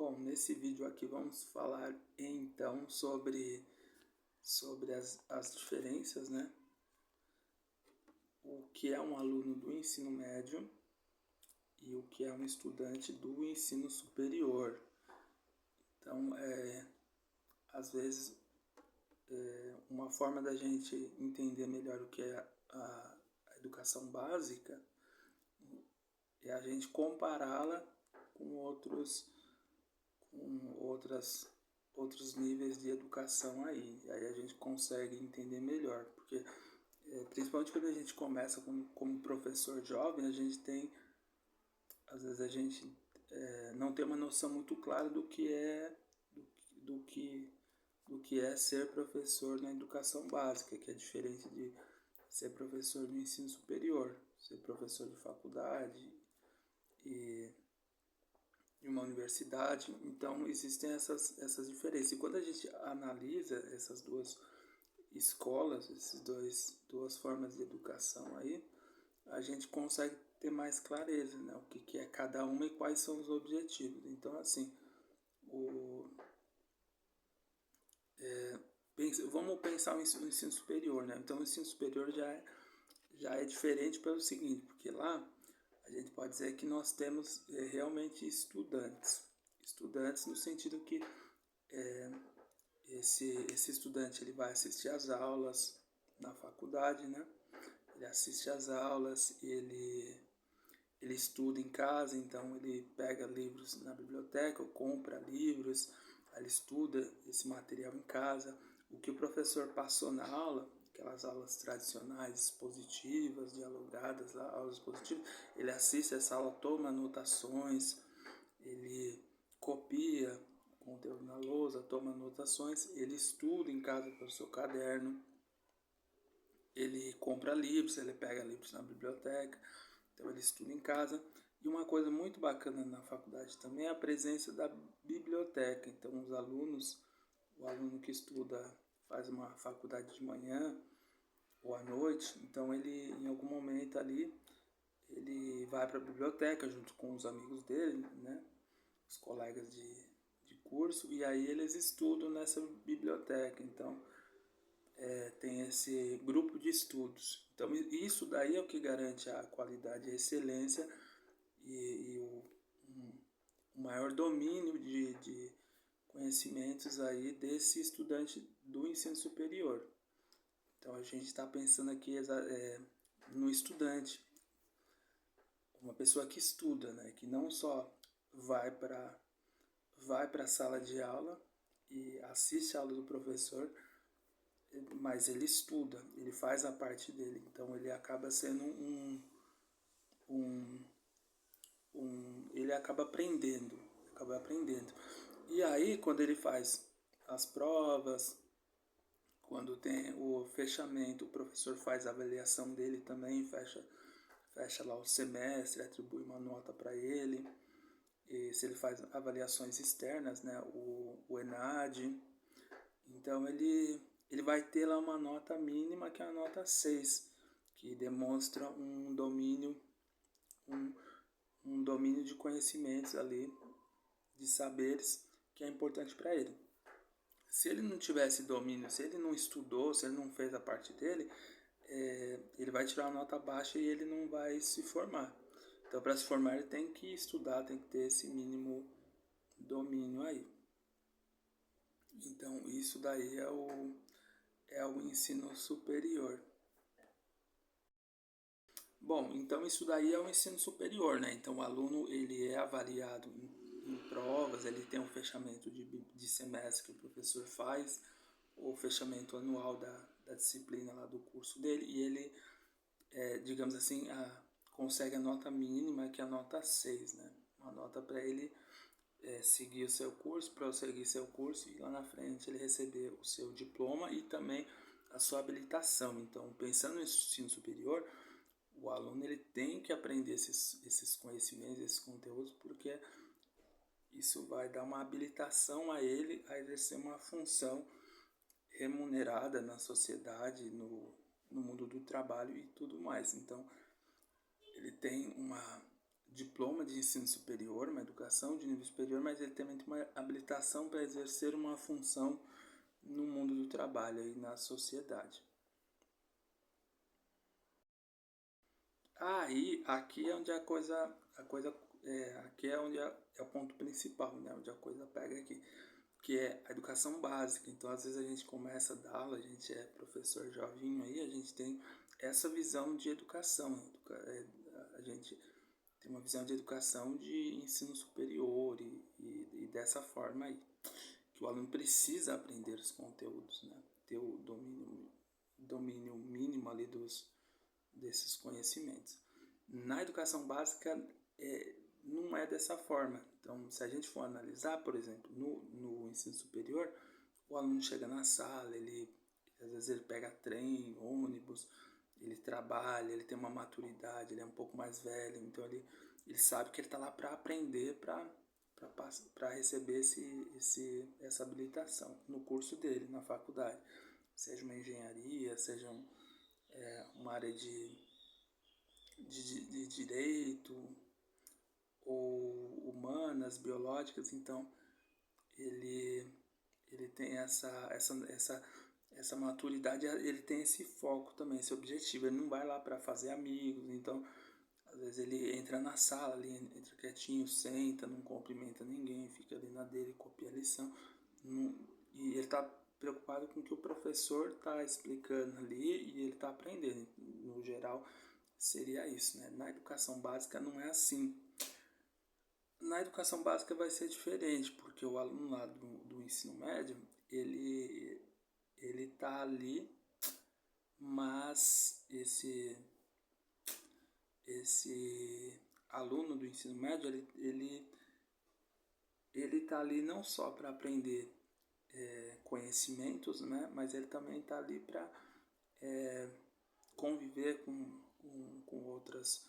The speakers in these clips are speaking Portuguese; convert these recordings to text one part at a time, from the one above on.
Bom, nesse vídeo aqui vamos falar então sobre as diferenças, né? O que é um aluno do ensino médio e o que é um estudante do ensino superior. Então, às vezes, uma forma da gente entender melhor o que é a educação básica é a gente compará-la com outros níveis de educação aí. E aí a gente consegue entender melhor, porque principalmente quando a gente começa como professor jovem, às vezes a gente não tem uma noção muito clara do que é do que do que é ser professor na educação básica, que é diferente de ser professor no ensino superior, ser professor de faculdade e uma universidade. Então existem essas diferenças. E quando a gente analisa essas duas escolas, duas formas de educação aí, a gente consegue ter mais clareza, né? O que é cada uma e quais são os objetivos. Então, assim, vamos pensar o ensino superior, né? Então, o ensino superior já é diferente pelo seguinte, porque lá a gente pode dizer que nós temos realmente estudantes no sentido que esse estudante ele vai assistir às aulas na faculdade, né? Ele assiste às aulas, ele estuda em casa, então ele pega livros na biblioteca, ou compra livros, ele estuda esse material em casa. O que o professor passou na aula, aquelas aulas tradicionais, expositivas, dialogadas, lá, aulas expositivas, ele assiste essa aula, toma anotações, ele copia o conteúdo na lousa, toma anotações, ele estuda em casa com o seu caderno, ele compra livros, ele pega livros na biblioteca, então ele estuda em casa. E uma coisa muito bacana na faculdade também é a presença da biblioteca. Então o aluno que estuda, faz uma faculdade de manhã ou à noite, então ele em algum momento ali, ele vai para a biblioteca junto com os amigos dele, né? Os colegas de curso, e aí eles estudam nessa biblioteca. Então tem esse grupo de estudos. Então isso daí é o que garante a qualidade, a excelência e o maior domínio de conhecimentos aí desse estudante do ensino superior. Então a gente está pensando aqui no estudante, uma pessoa que estuda, né, que não só vai para a sala de aula e assiste a aula do professor, mas ele estuda, ele faz a parte dele, então ele acaba sendo um ele acaba aprendendo. E aí quando ele faz as provas, quando tem o fechamento, o professor faz a avaliação dele também, fecha lá o semestre, atribui uma nota para ele. E se ele faz avaliações externas, né, o ENAD, então ele vai ter lá uma nota mínima, que é a nota 6, que demonstra um, um domínio de conhecimentos ali, de saberes, que é importante para ele. Se ele não tivesse domínio, se ele não estudou, se ele não fez a parte dele, ele vai tirar uma nota baixa e ele não vai se formar. Então, para se formar, ele tem que estudar, tem que ter esse mínimo domínio aí. Então, isso daí é o ensino superior. Bom, então isso daí é o ensino superior, né? Então, o aluno ele é avaliado em provas, ele tem um fechamento de semestre que o professor faz, o fechamento anual da disciplina lá do curso dele, e ele, digamos assim, consegue a nota mínima, que é a nota 6, né? Uma nota para ele seguir o seu curso, prosseguir seu curso e lá na frente ele receber o seu diploma e também a sua habilitação. Então, pensando no ensino superior, o aluno ele tem que aprender esses conhecimentos, esses conteúdos, porque isso vai dar uma habilitação a ele a exercer uma função remunerada na sociedade, no mundo do trabalho e tudo mais. Então, ele tem diploma de ensino superior, uma educação de nível superior, mas ele também tem uma habilitação para exercer uma função no mundo do trabalho e na sociedade. Aí, aqui é onde aqui é onde é o ponto principal, né? Onde a coisa pega aqui, que é a educação básica. Então, às vezes a gente começa a dar aula, a gente é professor jovinho aí, a gente tem essa visão de educação. A gente tem uma visão de educação de ensino superior e dessa forma aí, que o aluno precisa aprender os conteúdos, né? Ter o domínio mínimo ali desses conhecimentos. Na educação básica, não é dessa forma. Então, se a gente for analisar, por exemplo, no ensino superior, o aluno chega na sala, às vezes ele pega trem, ônibus, ele trabalha, ele tem uma maturidade, ele é um pouco mais velho, então ele sabe que ele está lá para aprender, para receber essa habilitação no curso dele, na faculdade. Seja uma engenharia, seja uma área de direito ou humanas, biológicas, então ele, ele tem essa maturidade, ele tem esse foco também, esse objetivo, ele não vai lá para fazer amigos, então às vezes ele entra na sala, ali, entra quietinho, senta, não cumprimenta ninguém, fica ali na dele, copia a lição, e ele está preocupado com o que o professor está explicando ali e ele está aprendendo. No geral, seria isso, né? Na educação básica não é assim. Na educação básica vai ser diferente, porque o aluno lá do ensino médio, ele tá ali, mas esse aluno do ensino médio, ele tá ali não só para aprender conhecimentos, né? Mas ele também está ali para conviver com outras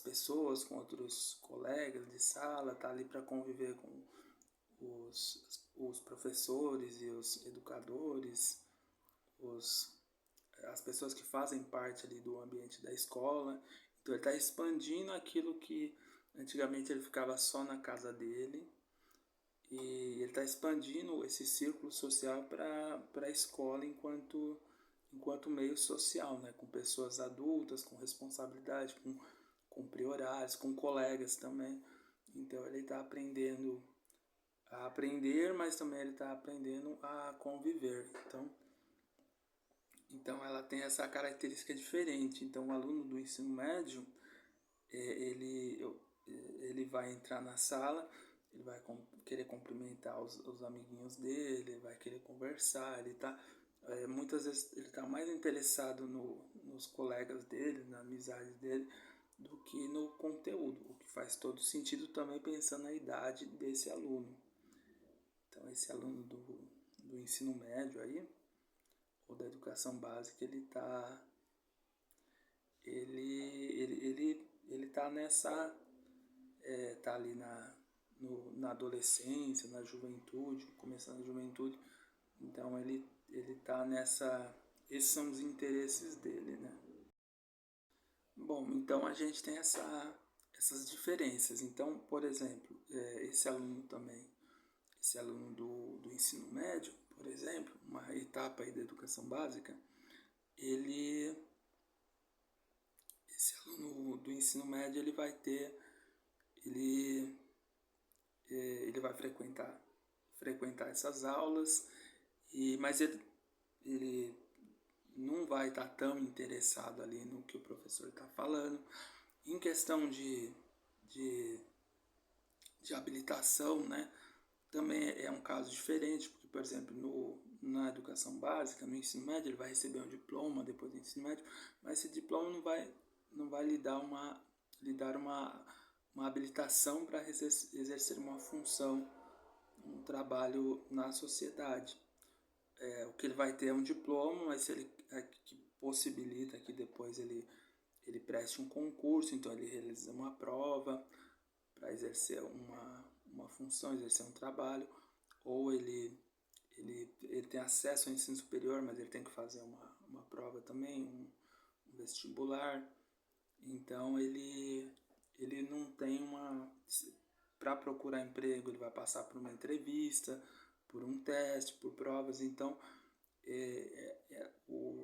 pessoas, com outros colegas de sala, está ali para conviver com os professores e os educadores, as pessoas que fazem parte ali do ambiente da escola. Então ele está expandindo aquilo que antigamente ele ficava só na casa dele, e ele está expandindo esse círculo social para a escola enquanto meio social, né? Com pessoas adultas, com responsabilidade, com cumprir horários, com colegas também. Então ele está aprendendo a aprender, mas também ele está aprendendo a conviver. Então ela tem essa característica diferente. Então o aluno do ensino médio, ele, ele vai entrar na sala, ele vai querer cumprimentar os amiguinhos dele, vai querer conversar, muitas vezes ele está mais interessado nos colegas dele, na amizade dele, do que no conteúdo, o que faz todo sentido também pensando na idade desse aluno. Então esse aluno do ensino médio aí, ou da educação básica, ele tá nessa, tá ali na adolescência, na juventude, começando a juventude, então ele tá esses são os interesses dele, né? Bom, então a gente tem essas diferenças. Então, por exemplo, esse aluno do ensino médio, por exemplo, uma etapa aí da educação básica, esse aluno do ensino médio, ele, ele vai frequentar essas aulas, mas ele não vai estar tão interessado ali no que o professor está falando. Em questão de, de habilitação, né, também é um caso diferente, porque, por exemplo, na educação básica, no ensino médio, ele vai receber um diploma depois do ensino médio, mas esse diploma não vai lhe dar uma habilitação para exercer uma função, um trabalho na sociedade. O que ele vai ter é um diploma, mas que possibilita que depois ele preste um concurso, então ele realiza uma prova para exercer uma função, exercer um trabalho, ou ele tem acesso ao ensino superior, mas ele tem que fazer uma prova também, um vestibular. Então ele não para procurar emprego, ele vai passar por uma entrevista, por um teste, por provas. Então,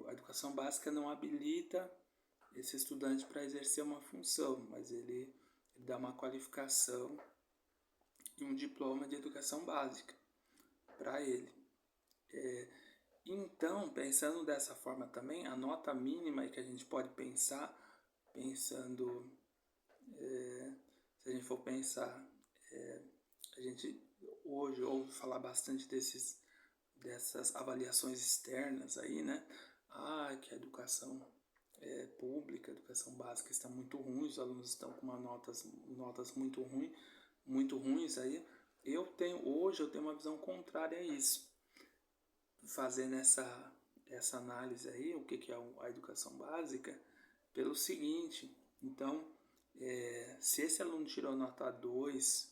a educação básica não habilita esse estudante para exercer uma função, mas ele dá uma qualificação e um diploma de educação básica para ele. Então, pensando dessa forma também, a nota mínima que a gente pode pensar, pensando, se a gente for pensar, a gente hoje ouve falar bastante dessas avaliações externas aí, né? Que a educação pública, a educação básica está muito ruim, os alunos estão com notas muito ruins aí. Hoje eu tenho uma visão contrária a isso. Fazendo essa análise aí, o que é a educação básica, pelo seguinte: então, se esse aluno tirou nota 2,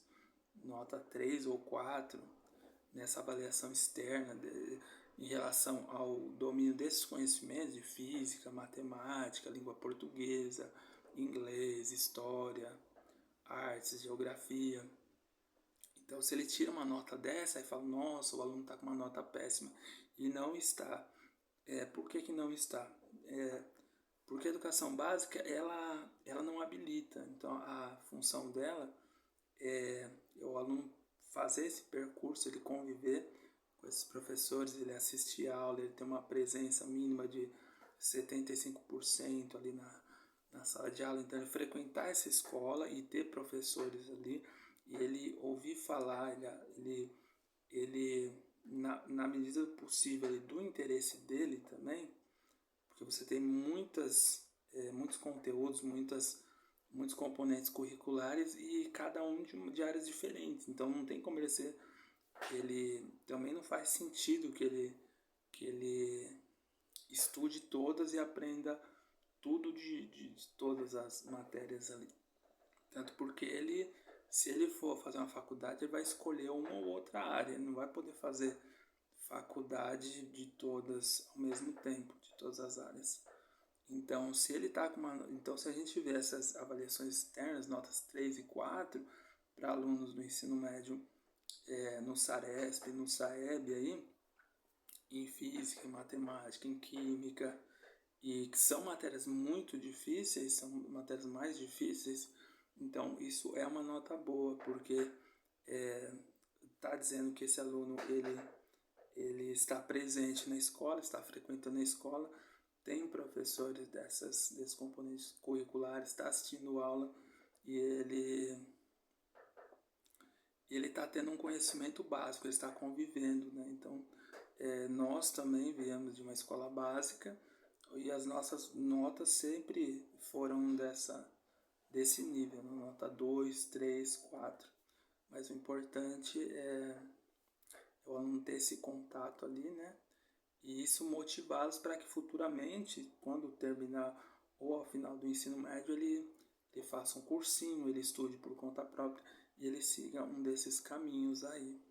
nota 3 ou 4 nessa avaliação externa em relação ao domínio desses conhecimentos de física, matemática, língua portuguesa, inglês, história, artes, geografia. Então, se ele tira uma nota dessa, aí fala, nossa, o aluno está com uma nota péssima. E não está. Por que não está? Porque a educação básica, ela não habilita. Então, a função dela é o aluno fazer esse percurso, ele conviver com esses professores, ele assistir a aula, ele ter uma presença mínima de 75% ali na sala de aula. Então, ele frequentar essa escola e ter professores ali, e ele ouvir falar, ele na medida do possível, do interesse dele também, porque você tem muitos conteúdos, muitos componentes curriculares e cada um de áreas diferentes. Então não tem como ele também não faz sentido que ele estude todas e aprenda tudo de todas as matérias ali. Tanto porque se ele for fazer uma faculdade, ele vai escolher uma ou outra área, ele não vai poder fazer faculdade de todas ao mesmo tempo, de todas as áreas. Então, se a gente vê essas avaliações externas, notas 3 e 4, para alunos do ensino médio no SARESP, no SAEB aí, em física, em matemática, em química, e que são matérias muito difíceis, são matérias mais difíceis, então isso é uma nota boa, porque está dizendo que esse aluno ele está presente na escola, está frequentando a escola, tem professores desses componentes curriculares, está assistindo aula e ele está tendo um conhecimento básico, ele está convivendo, né? Então, nós também viemos de uma escola básica e as nossas notas sempre foram desse nível, né? Nota 2, 3, 4. Mas o importante é o aluno ter esse contato ali, né? E isso motivá-los para que futuramente, quando terminar ou ao final do ensino médio, ele faça um cursinho, ele estude por conta própria e ele siga um desses caminhos aí.